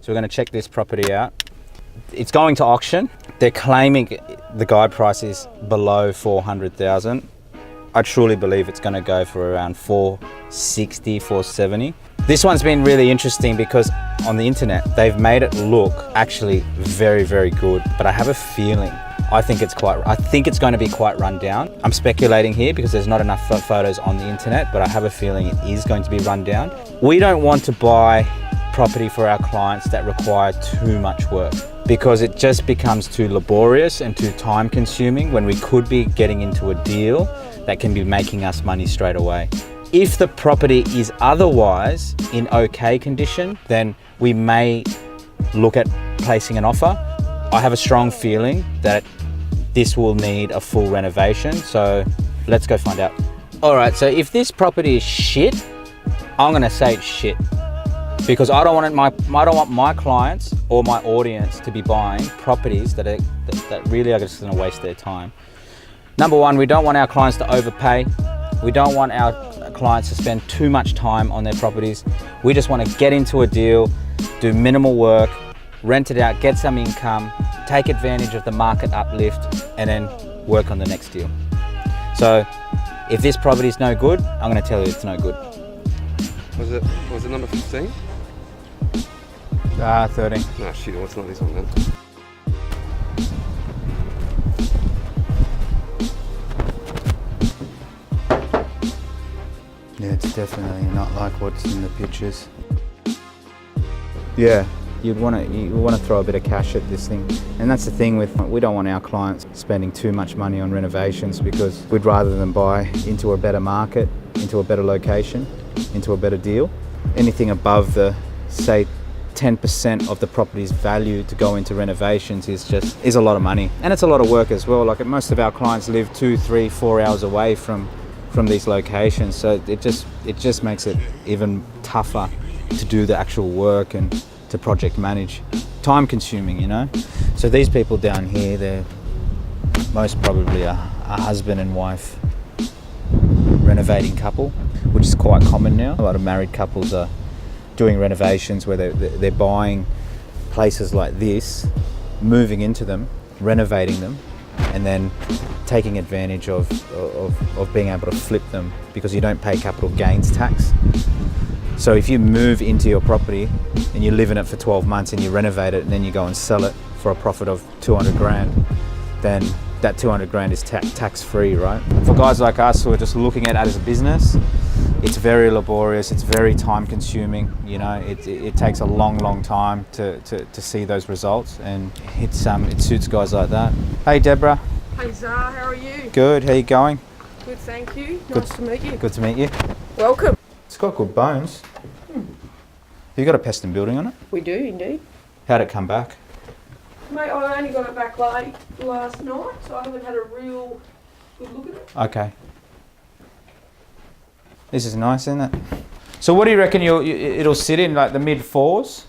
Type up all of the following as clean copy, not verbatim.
So we're going to check this property out. It's going to auction. They're claiming the guide price is below 400,000. I truly believe it's going to go for around 460, 470. This one's been really interesting because on the internet, they've made it look actually very, very good, but I have a feeling I think it's going to be quite run down. I'm speculating here because there's not enough photos on the internet, but I have a feeling it is going to be run down. We don't want to buy property for our clients that require too much work because it just becomes too laborious and too time consuming when we could be getting into a deal that can be making us money straight away. If the property is otherwise in okay condition, then we may look at placing an offer. I have a strong feeling that this will need a full renovation, so let's go find out. All right, so if this property is shit, I'm gonna say it's shit because I don't want my clients or my audience to be buying properties that really are just gonna waste their time. Number one, we don't want our clients to overpay. We don't want our clients to spend too much time on their properties. We just want to get into a deal, do minimal work, rent it out, get some income, take advantage of the market uplift, and then work on the next deal. So if this property is no good, I'm going to tell you it's no good. Was it number 15? 13. No, shit, well, it's not this one then. Yeah, it's definitely not like what's in the pictures. Yeah, you want to throw a bit of cash at this thing, and that's the thing with we don't want our clients spending too much money on renovations because we'd rather them buy into a better market, into a better location, into a better deal. Anything above the say 10% of the property's value to go into renovations is a lot of money, and it's a lot of work as well. Like most of our clients live 2, 3, 4 hours away from these locations, so it just makes it even tougher to do the actual work and to project manage. Time consuming, you know. So these people down here, they're most probably a husband and wife renovating couple, which is quite common now. A lot of married couples are doing renovations where they're buying places like this, moving into them, renovating them, and then taking advantage of being able to flip them because you don't pay capital gains tax. So if you move into your property and you live in it for 12 months and you renovate it and then you go and sell it for a profit of 200 grand, then that 200 grand is tax free, right? For guys like us who are just looking at it as a business, it's very laborious, it's very time consuming, you know, it takes a long time to see those results, and it suits guys like that. Hey Deborah. Hey Zah, how are you? Good, how you going? Good, thank you. Nice to meet you. Good to meet you. Welcome. It's got good bones. Have you got a pest and building on it? We do indeed. How'd it come back? Mate, I only got it back late last night, so I haven't had a real good look at it. Okay. This is nice, isn't it? So what do you reckon it'll sit in, like the mid-4s?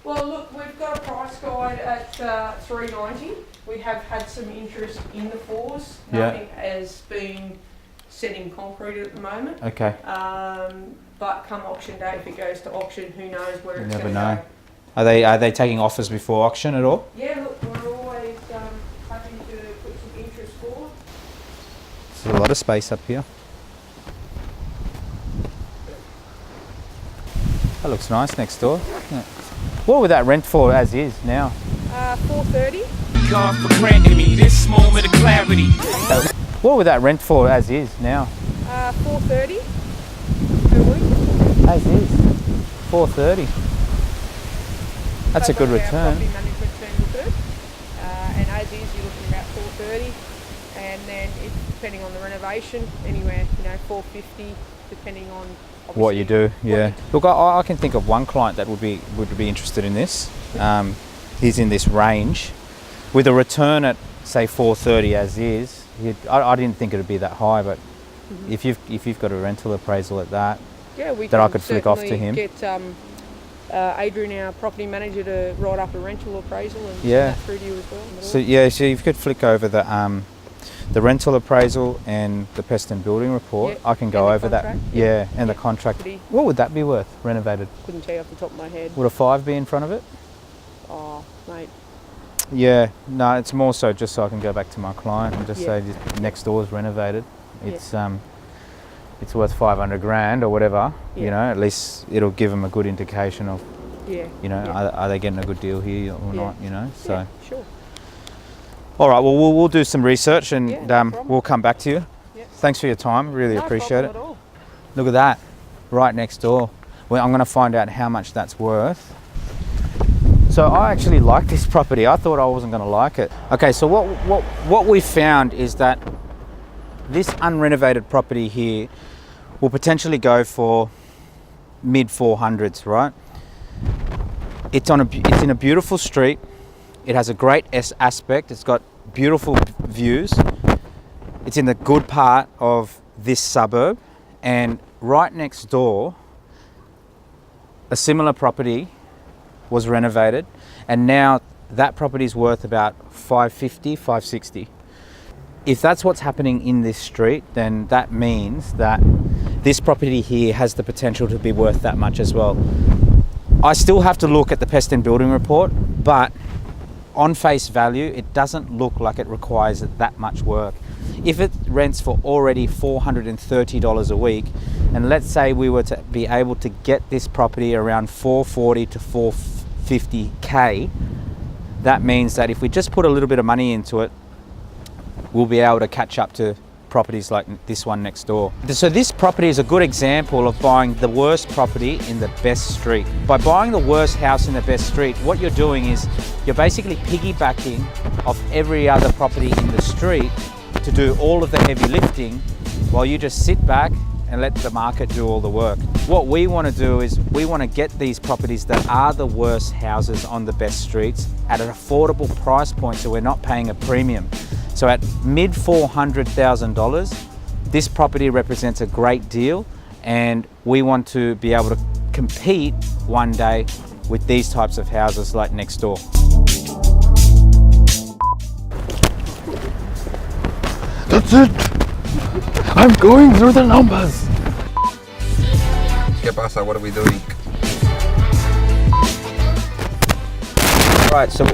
Well, look, we've got a price guide at $390. We have had some interest in the 4s. Nothing has been set in concrete at the moment. Okay. But come auction day, if it goes to auction, who knows where it's going to Never know. go. Are they taking offers before auction at all? Yeah, look, we're always happy to put some interest forward. There's a lot of space up here. That looks nice next door. Yeah. What would that rent for as is now? $430. God for granting me this moment of clarity. What would that rent for as is now? $430 per week. As is. $430. That's a good return. Property management terms of it. And as is, you're looking about $430, and then it's depending on the renovation, anywhere, $450, depending on what you do. Yeah. Look, I can think of one client that would be interested in this. He's in this range with a return at say $430 as is. I didn't think it would be that high, but if you've got a rental appraisal at that, that I could flick off to him. Get Adrian, our property manager, to write up a rental appraisal and send that through to you as well. So so if you could flick over the rental appraisal and the pest and building report, I can go over that. And the contract. What would that be worth renovated? Couldn't tell you off the top of my head. Would a 5 be in front of it? mate. Yeah, no, it's more so just so I can go back to my client and just Yeah. say this next door is renovated. It's worth 500 grand or whatever. You Yeah. know, at least it'll give them a good indication of, Yeah. you know, Yeah. are they getting a good deal here or Yeah. not? You know, so. Yeah, sure. All right, well, we'll do some research and Yeah, no problem. we'll come back to you. Yeah. Thanks for your time. Really No appreciate problem it. at all. Look at that, right next door. Well, I'm going to find out how much that's worth. So I actually like this property. I thought I wasn't going to like it. Okay, so what we found is that this unrenovated property here will potentially go for mid 400s, right? It's in a beautiful street. It has a great aspect. It's got beautiful views. It's in the good part of this suburb, and right next door, a similar property was renovated, and now that property is worth about 550, 560. If that's what's happening in this street, then that means that this property here has the potential to be worth that much as well. I still have to look at the pest and building report, but on face value, it doesn't look like it requires that much work. If it rents for already $430 a week, and let's say we were to be able to get this property around 440 to 450K, that means that if we just put a little bit of money into it, we'll be able to catch up to properties like this one next door. So this property is a good example of buying the worst property in the best street. By buying the worst house in the best street, what you're doing is you're basically piggybacking off every other property in the street to do all of the heavy lifting while you just sit back and let the market do all the work. What we want to do is we want to get these properties that are the worst houses on the best streets at an affordable price point, so we're not paying a premium. So at mid $400,000, this property represents a great deal, and we want to be able to compete one day with these types of houses like next door. That's it! I'm going through the numbers! ¿Qué pasa? What are we doing? Right, so